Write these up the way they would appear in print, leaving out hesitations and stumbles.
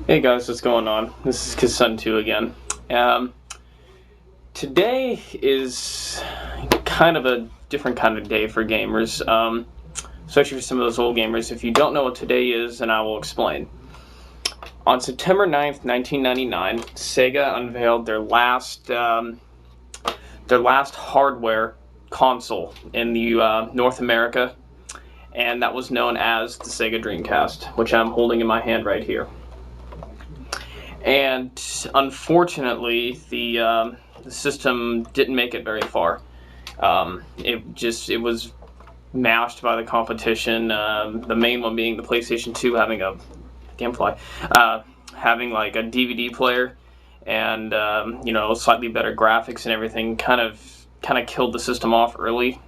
Hey guys, what's going on? This is Kisun2 again. Today is kind of a different kind of day for gamers, especially for some of those old gamers. If you don't know what today is, then I will explain. On September 9th, 1999, Sega unveiled their last hardware console in the North America, and that was known as the Sega Dreamcast, which I'm holding in my hand right here. And unfortunately, the system didn't make it very far. It was mashed by the competition. The main one being the PlayStation 2 having having like a DVD player and slightly better graphics and everything kind of killed the system off early.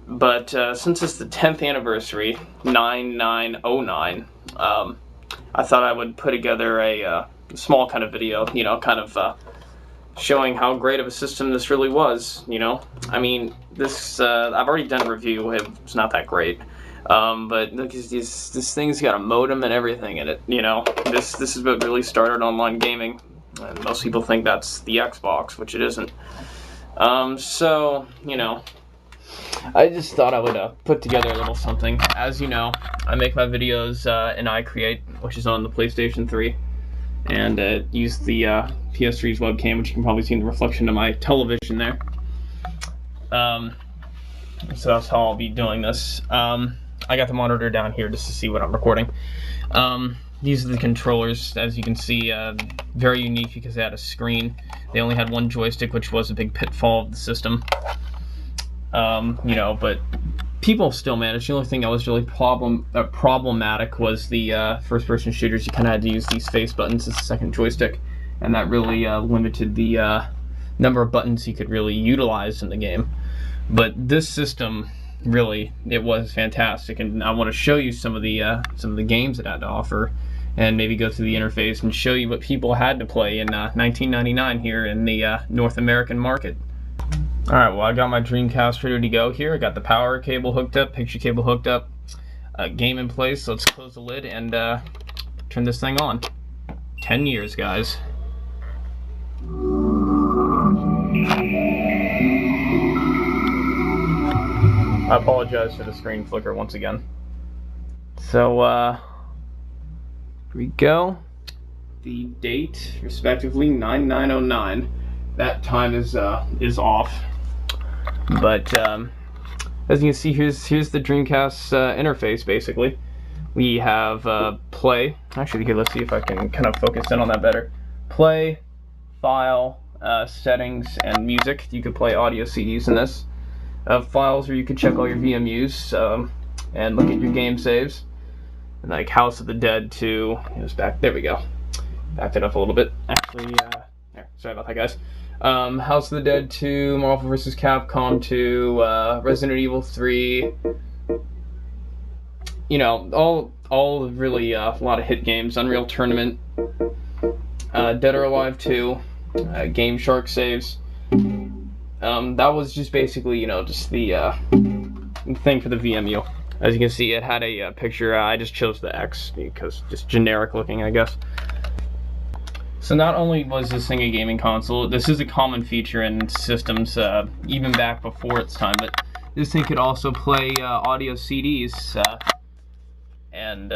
But since it's the 10th anniversary, 9909. I thought I would put together a small kind of video, showing how great of a system this really was, I mean, this, I've already done a review, it's not that great, but look, this thing's got a modem and everything in it, This is what really started online gaming, and most people think that's the Xbox, which it isn't. I just thought I would put together a little something. As you know, I make my videos in iCreate, which is on the PlayStation 3, and use the PS3's webcam, which you can probably see in the reflection of my television there. So that's how I'll be doing this. I got the monitor down here just to see what I'm recording. These are the controllers, as you can see, very unique because they had a screen. They only had one joystick, which was a big pitfall of the system. But people still managed. The only thing that was really problematic was the first-person shooters. You kind of had to use these face buttons as a second joystick, and that really limited the number of buttons you could really utilize in the game. But this system, really, it was fantastic, and I want to show you some of the games it had to offer, and maybe go through the interface and show you what people had to play in 1999 here in the North American market. Alright, well, I got my Dreamcast ready to go here. I got the power cable hooked up, picture cable hooked up, game in place. So let's close the lid and turn this thing on. 10 years, guys. I apologize for the screen flicker once again. So, here we go. The date, respectively, 9909. That time is off. But as you can see, here's the Dreamcast interface. Basically, we have play. Actually, here, let's see if I can kind of focus in on that better. Play, file, settings, and music. You could play audio CDs in this. Files where you could check all your VMUs and look at your game saves. And like House of the Dead 2. It was back. There we go. Backed it up a little bit. Actually, there. Sorry about that, guys. House of the Dead 2, Marvel vs. Capcom 2, Resident Evil 3, all really a lot of hit games. Unreal Tournament, Dead or Alive 2, Game Shark saves. That was just basically, just the thing for the VMU. As you can see, it had a picture. I just chose the X because just generic looking, I guess. So not only was this thing a gaming console, this is a common feature in systems even back before its time, but this thing could also play audio CDs, and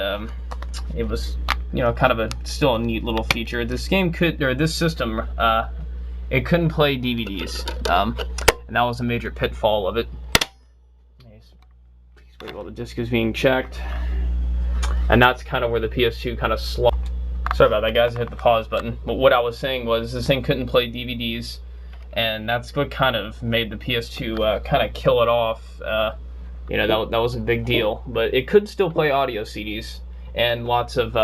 it was, kind of still a neat little feature. This system, it couldn't play DVDs, and that was a major pitfall of it. Please wait while the disc is being checked, and that's kind of where the PS2 kind of slumped. Sorry about that, guys. I hit the pause button. But what I was saying was this thing couldn't play DVDs, and that's what kind of made the PS2 kind of kill it off. That was a big deal. But it could still play audio CDs, and lots of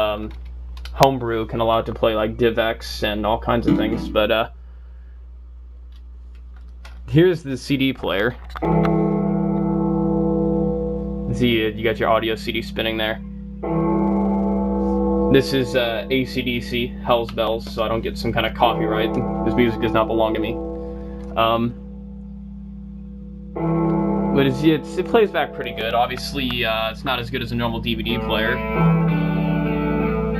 homebrew can allow it to play like DivX and all kinds of things. But here's the CD player. See, you got your audio CD spinning there. This is AC/DC, Hell's Bells, so I don't get some kind of copyright. This music does not belong to me. But it plays back pretty good. Obviously, it's not as good as a normal DVD player.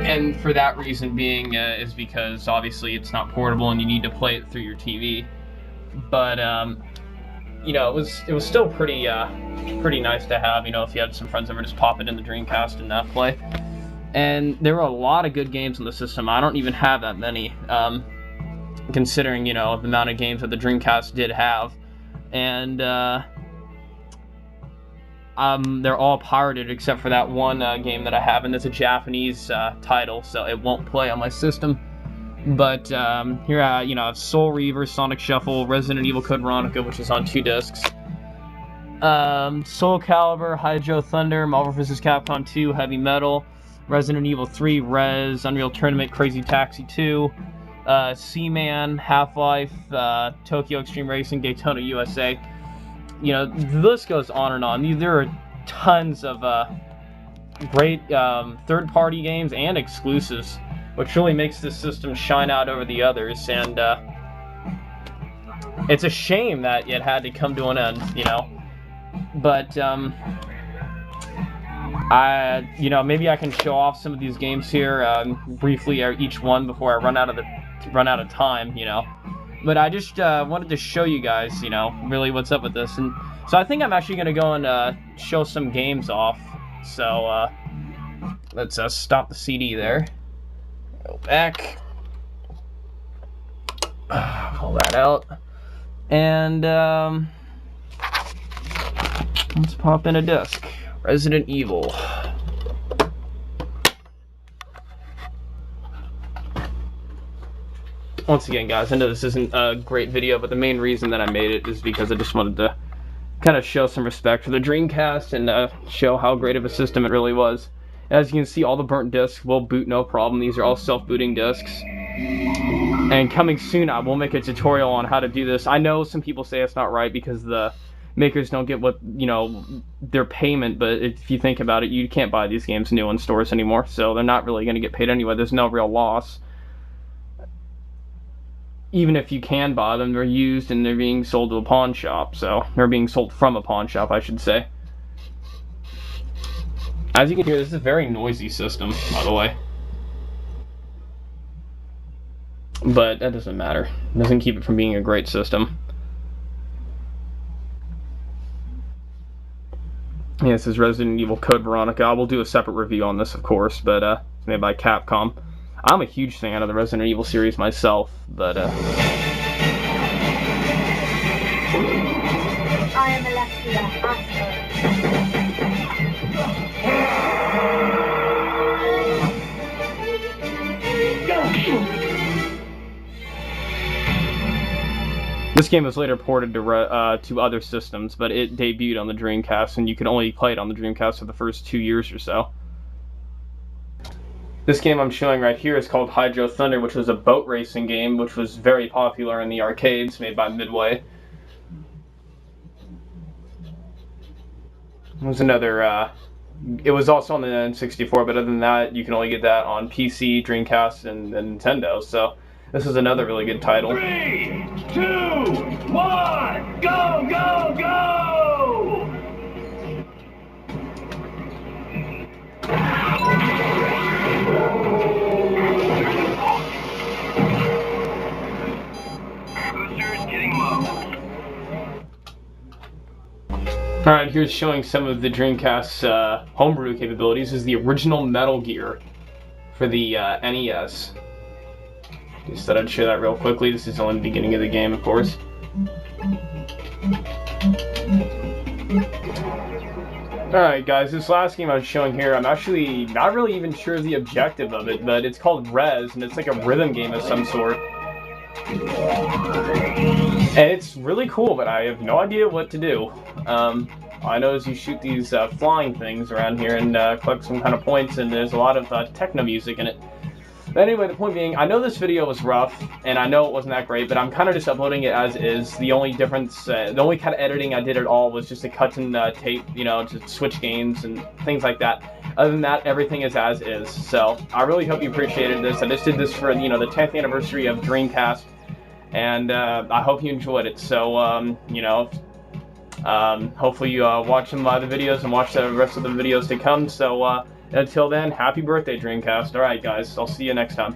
And for that reason being is because obviously it's not portable and you need to play it through your TV. But you know, it was still pretty nice to have. You know, if you had some friends over, just pop it in the Dreamcast and play. And there were a lot of good games on the system. I don't even have that many, considering, you know, the amount of games that the Dreamcast did have. And they're all pirated except for that one game that I have, and it's a Japanese title, so it won't play on my system. But here, you know, I have Soul Reaver, Sonic Shuffle, Resident Evil Code Veronica, which is on 2 discs. Soul Calibur, Hydro Thunder, Marvel vs. Capcom 2, Heavy Metal, Resident Evil 3, Rez, Unreal Tournament, Crazy Taxi 2, Seaman, Half-Life, Tokyo Extreme Racing, Daytona USA. You know, the list goes on and on. There are tons of great third-party games and exclusives, which really makes this system shine out over the others. And it's a shame that it had to come to an end, you know. But you know, maybe I can show off some of these games here briefly, each one, before I run out of time, you know. But I just wanted to show you guys, you know, really what's up with this. And so I think I'm actually going to go and show some games off. So let's stop the CD there. Go back. Pull that out. And let's pop in a disc. Resident Evil. Once again, guys, I know this isn't a great video, but the main reason that I made it is because I just wanted to kind of show some respect for the Dreamcast and show how great of a system it really was. As you can see, all the burnt discs will boot no problem. These are all self-booting discs. And coming soon, I will make a tutorial on how to do this. I know some people say it's not right because the makers don't get what, you know, their payment, but if you think about it, you can't buy these games new in stores anymore, so they're not really going to get paid anyway. There's no real loss. Even if you can buy them, they're used and they're being sold to a pawn shop, so they're being sold from a pawn shop, I should say. As you can hear, this is a very noisy system, by the way. But that doesn't matter. It doesn't keep it from being a great system. Yeah, this is Resident Evil Code Veronica. I will do a separate review on this, of course, but it's made by Capcom. I'm a huge fan of the Resident Evil series myself, but I am Alexia. this game was later ported to other systems, but it debuted on the Dreamcast, and you could only play it on the Dreamcast for the first 2 years or so. This game I'm showing right here is called Hydro Thunder, which was a boat racing game, which was very popular in the arcades, made by Midway. It was another, it was also on the N64, but other than that, you can only get that on PC, Dreamcast, and Nintendo, so this is another really good title. 3, 2, 1, go, go, go! Alright, here's showing some of the Dreamcast's homebrew capabilities. This is the original Metal Gear for the NES. Just thought I'd show that real quickly. This is only the beginning of the game, of course. Alright guys, this last game I was showing here, I'm actually not really even sure of the objective of it, but it's called Rez, and it's like a rhythm game of some sort. And it's really cool, but I have no idea what to do. All I know is you shoot these flying things around here and collect some kind of points, and there's a lot of techno music in it. But anyway, the point being, I know this video was rough, and I know it wasn't that great, but I'm kind of just uploading it as is. The only difference, the only kind of editing I did at all was just to cut and tape, you know, to switch games and things like that. Other than that, everything is as is. So, I really hope you appreciated this. I just did this for, you know, the 10th anniversary of Dreamcast, and I hope you enjoyed it. So, you know, hopefully you watch some of the videos and watch the rest of the videos to come. So, Until then, happy birthday, Dreamcast. Alright, guys, I'll see you next time.